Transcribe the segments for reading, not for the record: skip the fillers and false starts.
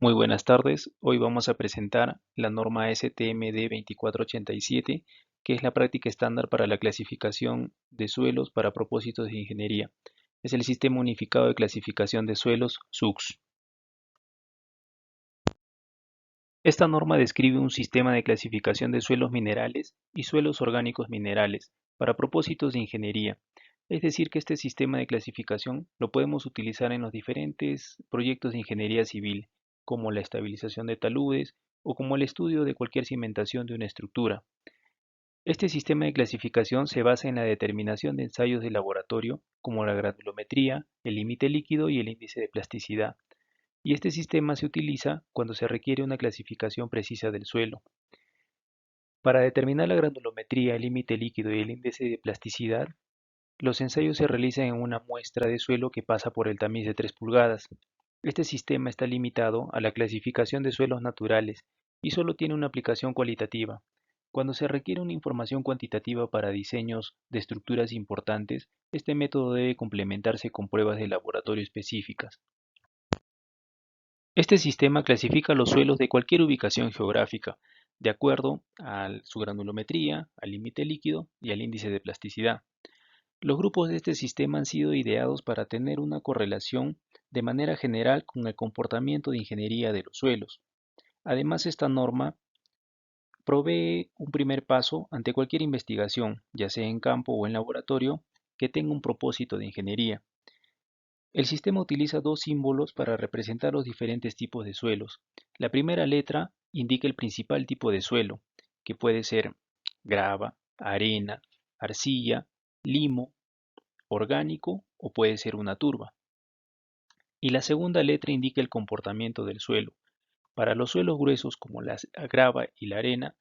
Muy buenas tardes, hoy vamos a presentar la norma STMD 2487, que es la práctica estándar para la clasificación de suelos para propósitos de ingeniería. Es el Sistema Unificado de Clasificación de Suelos, SUCS. Esta norma describe un sistema de clasificación de suelos minerales y suelos orgánicos minerales para propósitos de ingeniería. Es decir, que este sistema de clasificación lo podemos utilizar en los diferentes proyectos de ingeniería civil, como la estabilización de taludes o como el estudio de cualquier cimentación de una estructura. Este sistema de clasificación se basa en la determinación de ensayos de laboratorio, como la granulometría, el límite líquido y el índice de plasticidad, y este sistema se utiliza cuando se requiere una clasificación precisa del suelo. Para determinar la granulometría, el límite líquido y el índice de plasticidad, los ensayos se realizan en una muestra de suelo que pasa por el tamiz de 3 pulgadas. Este sistema está limitado a la clasificación de suelos naturales y solo tiene una aplicación cualitativa. Cuando se requiere una información cuantitativa para diseños de estructuras importantes, este método debe complementarse con pruebas de laboratorio específicas. Este sistema clasifica los suelos de cualquier ubicación geográfica, de acuerdo a su granulometría, al límite líquido y al índice de plasticidad. Los grupos de este sistema han sido ideados para tener una correlación de manera general con el comportamiento de ingeniería de los suelos. Además, esta norma provee un primer paso ante cualquier investigación, ya sea en campo o en laboratorio, que tenga un propósito de ingeniería. El sistema utiliza dos símbolos para representar los diferentes tipos de suelos. La primera letra indica el principal tipo de suelo, que puede ser grava, arena, arcilla, limo, orgánico o puede ser una turba. Y la segunda letra indica el comportamiento del suelo. Para los suelos gruesos como la grava y la arena,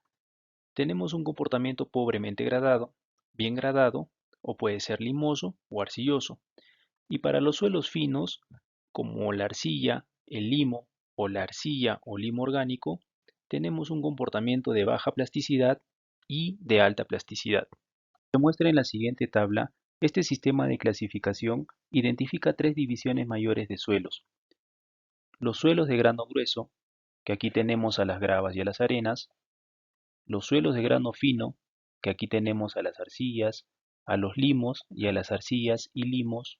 tenemos un comportamiento pobremente gradado, bien gradado o puede ser limoso o arcilloso. Y para los suelos finos, como la arcilla, el limo o la arcilla o limo orgánico, tenemos un comportamiento de baja plasticidad y de alta plasticidad. Se muestra en la siguiente tabla. Este sistema de clasificación identifica tres divisiones mayores de suelos. Los suelos de grano grueso, que aquí tenemos a las gravas y a las arenas, los suelos de grano fino, que aquí tenemos a las arcillas, a los limos y a las arcillas y limos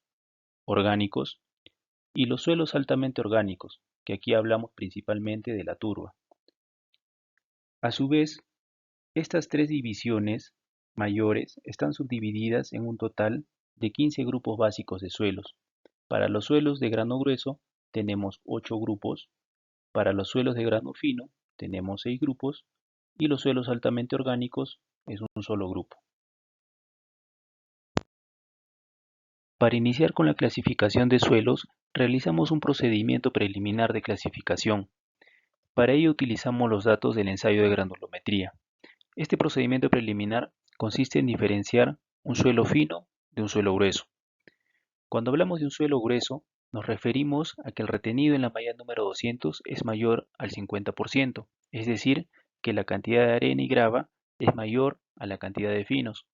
orgánicos, y los suelos altamente orgánicos, que aquí hablamos principalmente de la turba. A su vez, estas tres divisiones mayores están subdivididas en un total de 15 grupos básicos de suelos. Para los suelos de grano grueso tenemos 8 grupos, para los suelos de grano fino tenemos 6 grupos y los suelos altamente orgánicos es un solo grupo. Para iniciar con la clasificación de suelos, realizamos un procedimiento preliminar de clasificación. Para ello utilizamos los datos del ensayo de granulometría. Este procedimiento preliminar consiste en diferenciar un suelo fino de un suelo grueso. Cuando hablamos de un suelo grueso, nos referimos a que el retenido en la malla número 200 es mayor al 50%, es decir, que la cantidad de arena y grava es mayor a la cantidad de finos.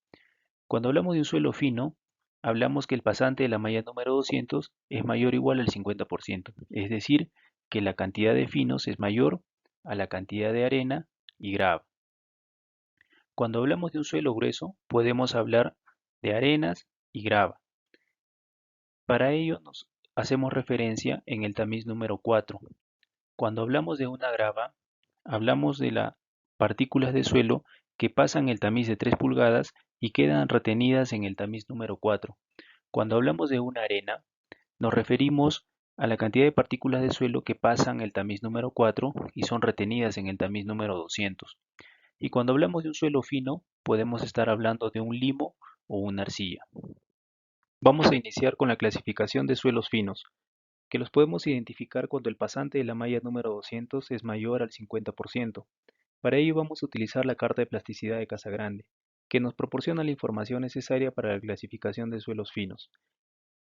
Cuando hablamos de un suelo fino, hablamos que el pasante de la malla número 200 es mayor o igual al 50%, es decir, que la cantidad de finos es mayor a la cantidad de arena y grava. Cuando hablamos de un suelo grueso, podemos hablar de arenas y grava. Para ello nos hacemos referencia en el tamiz número 4. Cuando hablamos de una grava, hablamos de las partículas de suelo que pasan el tamiz de 3 pulgadas y quedan retenidas en el tamiz número 4. Cuando hablamos de una arena, nos referimos a la cantidad de partículas de suelo que pasan el tamiz número 4 y son retenidas en el tamiz número 200. Y cuando hablamos de un suelo fino, podemos estar hablando de un limo o una arcilla. Vamos a iniciar con la clasificación de suelos finos, que los podemos identificar cuando el pasante de la malla número 200 es mayor al 50%. Para ello vamos a utilizar la carta de plasticidad de Casagrande, que nos proporciona la información necesaria para la clasificación de suelos finos.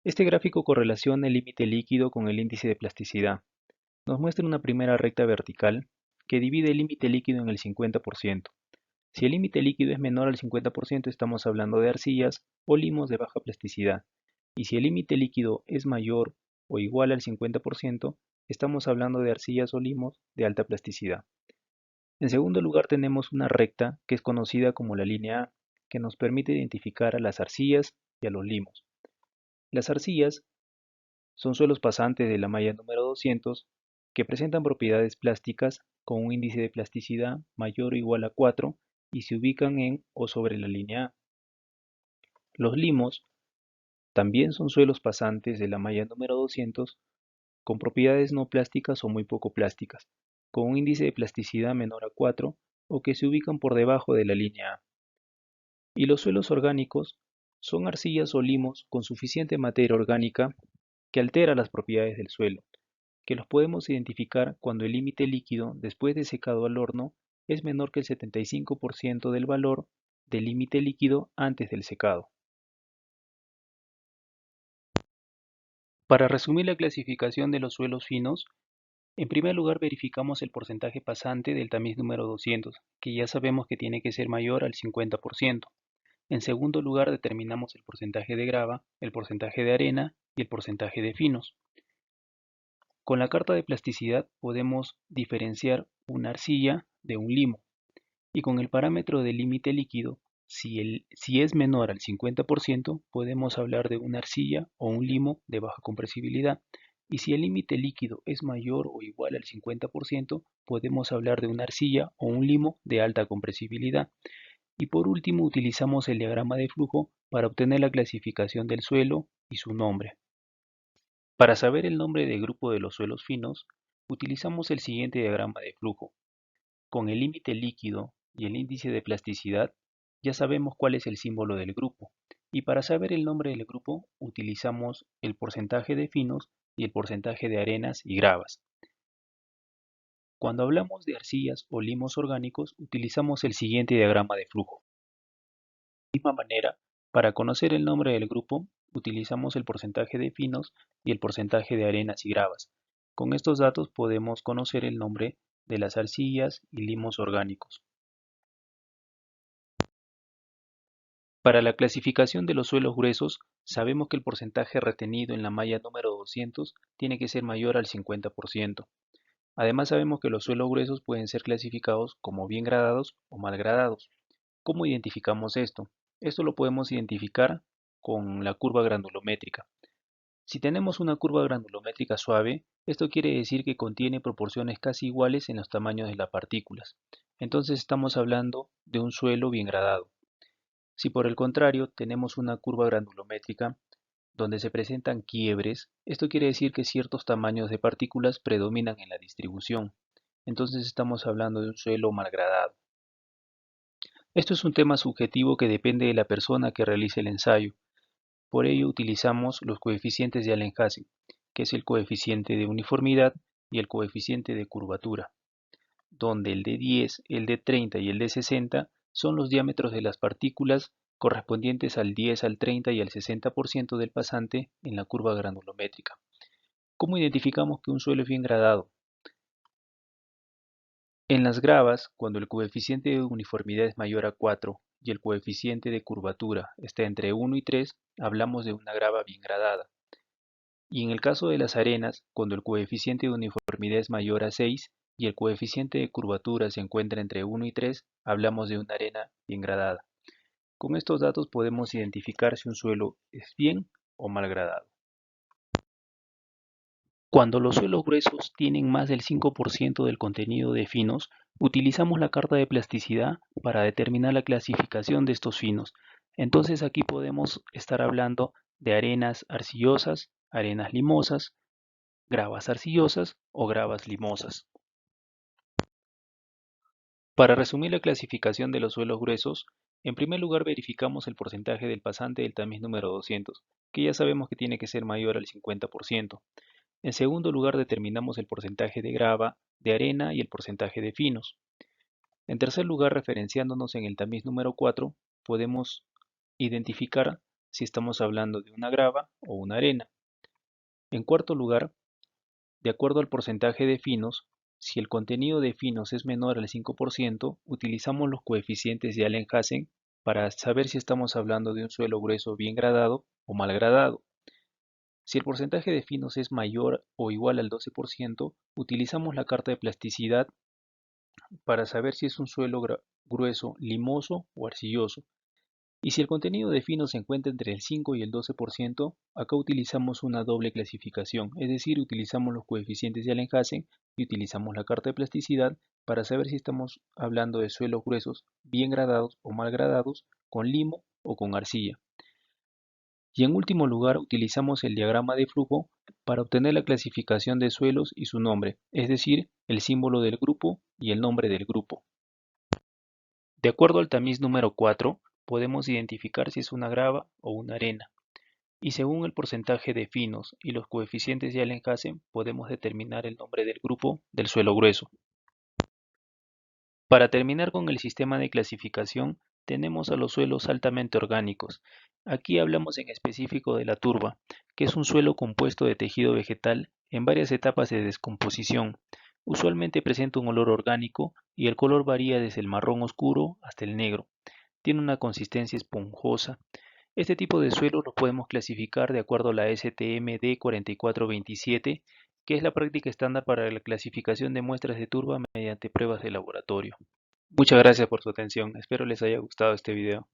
Este gráfico correlaciona el límite líquido con el índice de plasticidad. Nos muestra una primera recta vertical que divide el límite líquido en el 50%. Si el límite líquido es menor al 50%, estamos hablando de arcillas o limos de baja plasticidad. Y si el límite líquido es mayor o igual al 50%, estamos hablando de arcillas o limos de alta plasticidad. En segundo lugar tenemos una recta que es conocida como la línea A, que nos permite identificar a las arcillas y a los limos. Las arcillas son suelos pasantes de la malla número 200 que presentan propiedades plásticas con un índice de plasticidad mayor o igual a 4 y se ubican en o sobre la línea A. Los limos también son suelos pasantes de la malla número 200 con propiedades no plásticas o muy poco plásticas, con un índice de plasticidad menor a 4 o que se ubican por debajo de la línea A. Y los suelos orgánicos son arcillas o limos con suficiente materia orgánica que altera las propiedades del suelo, que los podemos identificar cuando el límite líquido después de secado al horno es menor que el 75% del valor del límite líquido antes del secado. Para resumir la clasificación de los suelos finos, en primer lugar verificamos el porcentaje pasante del tamiz número 200, que ya sabemos que tiene que ser mayor al 50%. En segundo lugar determinamos el porcentaje de grava, el porcentaje de arena y el porcentaje de finos. Con la carta de plasticidad podemos diferenciar una arcilla de un limo y con el parámetro de límite líquido, si es menor al 50%, podemos hablar de una arcilla o un limo de baja compresibilidad y si el límite líquido es mayor o igual al 50%, podemos hablar de una arcilla o un limo de alta compresibilidad. Y por último utilizamos el diagrama de flujo para obtener la clasificación del suelo y su nombre. Para saber el nombre del grupo de los suelos finos, utilizamos el siguiente diagrama de flujo. Con el límite líquido y el índice de plasticidad, ya sabemos cuál es el símbolo del grupo. Y para saber el nombre del grupo, utilizamos el porcentaje de finos y el porcentaje de arenas y gravas. Cuando hablamos de arcillas o limos orgánicos, utilizamos el siguiente diagrama de flujo. De la misma manera, para conocer el nombre del grupo, utilizamos el porcentaje de finos y el porcentaje de arenas y gravas. Con estos datos podemos conocer el nombre de las arcillas y limos orgánicos. Para la clasificación de los suelos gruesos, sabemos que el porcentaje retenido en la malla número 200 tiene que ser mayor al 50%. Además sabemos que los suelos gruesos pueden ser clasificados como bien gradados o mal gradados. ¿Cómo identificamos esto? Esto lo podemos identificar con la curva granulométrica. Si tenemos una curva granulométrica suave, esto quiere decir que contiene proporciones casi iguales en los tamaños de las partículas. Entonces estamos hablando de un suelo bien gradado. Si por el contrario tenemos una curva granulométrica donde se presentan quiebres, esto quiere decir que ciertos tamaños de partículas predominan en la distribución. Entonces estamos hablando de un suelo mal gradado. Esto es un tema subjetivo que depende de la persona que realice el ensayo. Por ello utilizamos los coeficientes de Allen-Hazen, que es el coeficiente de uniformidad y el coeficiente de curvatura, donde el de 10, el de 30 y el de 60 son los diámetros de las partículas correspondientes al 10, al 30 y al 60% del pasante en la curva granulométrica. ¿Cómo identificamos que un suelo es bien gradado? En las gravas, cuando el coeficiente de uniformidad es mayor a 4 y el coeficiente de curvatura está entre 1 y 3, hablamos de una grava bien gradada. Y en el caso de las arenas, cuando el coeficiente de uniformidad es mayor a 6 y el coeficiente de curvatura se encuentra entre 1 y 3, hablamos de una arena bien gradada. Con estos datos podemos identificar si un suelo es bien o mal gradado. Cuando los suelos gruesos tienen más del 5% del contenido de finos, utilizamos la carta de plasticidad para determinar la clasificación de estos finos. Entonces aquí podemos estar hablando de arenas arcillosas, arenas limosas, gravas arcillosas o gravas limosas. Para resumir la clasificación de los suelos gruesos, en primer lugar verificamos el porcentaje del pasante del tamiz número 200, que ya sabemos que tiene que ser mayor al 50%. En segundo lugar determinamos el porcentaje de grava, de arena y el porcentaje de finos. En tercer lugar, referenciándonos en el tamiz número 4, podemos identificar si estamos hablando de una grava o una arena. En cuarto lugar, de acuerdo al porcentaje de finos, si el contenido de finos es menor al 5%, utilizamos los coeficientes de Allen-Hazen para saber si estamos hablando de un suelo grueso bien gradado o mal gradado. Si el porcentaje de finos es mayor o igual al 12%, utilizamos la carta de plasticidad para saber si es un suelo grueso, limoso o arcilloso. Y si el contenido de fino se encuentra entre el 5 y el 12%, acá utilizamos una doble clasificación, es decir, utilizamos los coeficientes de Allenhazen y utilizamos la carta de plasticidad para saber si estamos hablando de suelos gruesos bien gradados o mal gradados, con limo o con arcilla. Y en último lugar, utilizamos el diagrama de flujo para obtener la clasificación de suelos y su nombre, es decir, el símbolo del grupo y el nombre del grupo. De acuerdo al tamiz número 4, podemos identificar si es una grava o una arena, y según el porcentaje de finos y los coeficientes de Allenhazen podemos determinar el nombre del grupo del suelo grueso. Para terminar con el sistema de clasificación, tenemos a los suelos altamente orgánicos. Aquí hablamos en específico de la turba, que es un suelo compuesto de tejido vegetal en varias etapas de descomposición. Usualmente presenta un olor orgánico y el color varía desde el marrón oscuro hasta el negro. Tiene una consistencia esponjosa. Este tipo de suelo lo podemos clasificar de acuerdo a la STM D4427, que es la práctica estándar para la clasificación de muestras de turba mediante pruebas de laboratorio. Muchas gracias por su atención. Espero les haya gustado este video.